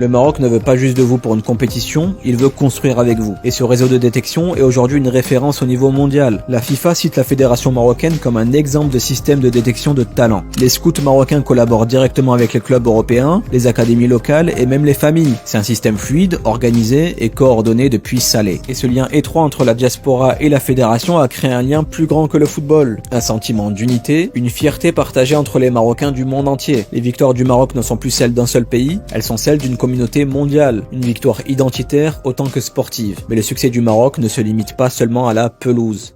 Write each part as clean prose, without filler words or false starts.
Le Maroc ne veut pas juste de vous pour une compétition, il veut construire avec vous. Et ce réseau de détection est aujourd'hui une référence au niveau mondial. La FIFA cite la fédération marocaine comme un exemple de système de détection de talent. Les scouts marocains collaborent directement avec les clubs européens, les académies locales et même les familles. C'est un système fluide, organisé et coordonné depuis Salé. Et ce lien étroit entre la diaspora et la fédération a créé un lien plus grand que le football. Un sentiment d'unité, une fierté partagée entre les Marocains du monde entier. Les victoires du Maroc ne sont plus celles d'un seul pays, elles sont celles d'une communauté mondiale, une victoire identitaire autant que sportive. Mais le succès du Maroc ne se limite pas seulement à la pelouse.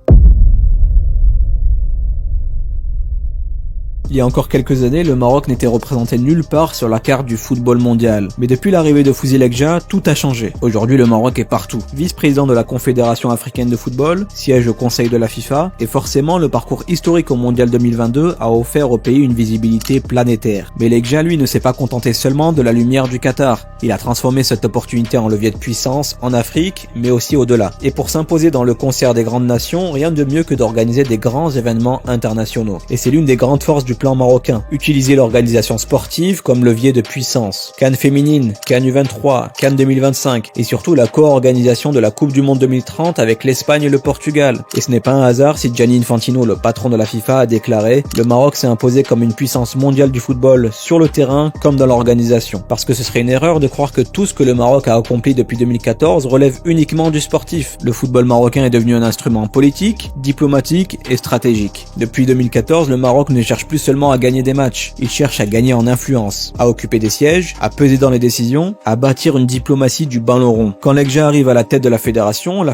Il y a encore quelques années, le Maroc n'était représenté nulle part sur la carte du football mondial. Mais depuis l'arrivée de Fouzi Lekja, tout a changé. Aujourd'hui, le Maroc est partout. Vice-président de la Confédération africaine de football, siège au conseil de la FIFA, et forcément, le parcours historique au mondial 2022 a offert au pays une visibilité planétaire. Mais Lekja, lui, ne s'est pas contenté seulement de la lumière du Qatar. Il a transformé cette opportunité en levier de puissance en Afrique, mais aussi au-delà. Et pour s'imposer dans le concert des grandes nations, rien de mieux que d'organiser des grands événements internationaux. Et c'est l'une des grandes forces du plan marocain. Utiliser l'organisation sportive comme levier de puissance. CAN féminine, CAN U23, CAN 2025 et surtout la co-organisation de la Coupe du Monde 2030 avec l'Espagne et le Portugal. Et ce n'est pas un hasard si Gianni Infantino, le patron de la FIFA, a déclaré « Le Maroc s'est imposé comme une puissance mondiale du football sur le terrain comme dans l'organisation ». Parce que ce serait une erreur de croire que tout ce que le Maroc a accompli depuis 2014 relève uniquement du sportif. Le football marocain est devenu un instrument politique, diplomatique et stratégique. Depuis 2014, le Maroc ne cherche plus seulement à gagner des matchs, il cherche à gagner en influence, à occuper des sièges, à peser dans les décisions, à bâtir une diplomatie du ballon rond. Quand Lekja arrive à la tête de la fédération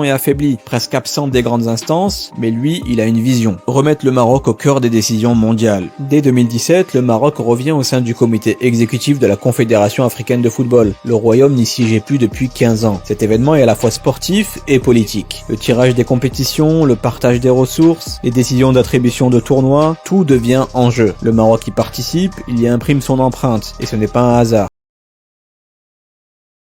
est affaiblie, presque absente des grandes instances, mais lui, il a une vision. Remettre le Maroc au cœur des décisions mondiales. Dès 2017, le Maroc revient au sein du comité exécutif de la Confédération africaine de football. Le royaume n'y siégeait plus depuis 15 ans. Cet événement est à la fois sportif et politique. Le tirage des compétitions, le partage des ressources, les décisions d'attribution de tournois, tout devient en jeu. Le Maroc y participe, il y imprime son empreinte, et ce n'est pas un hasard.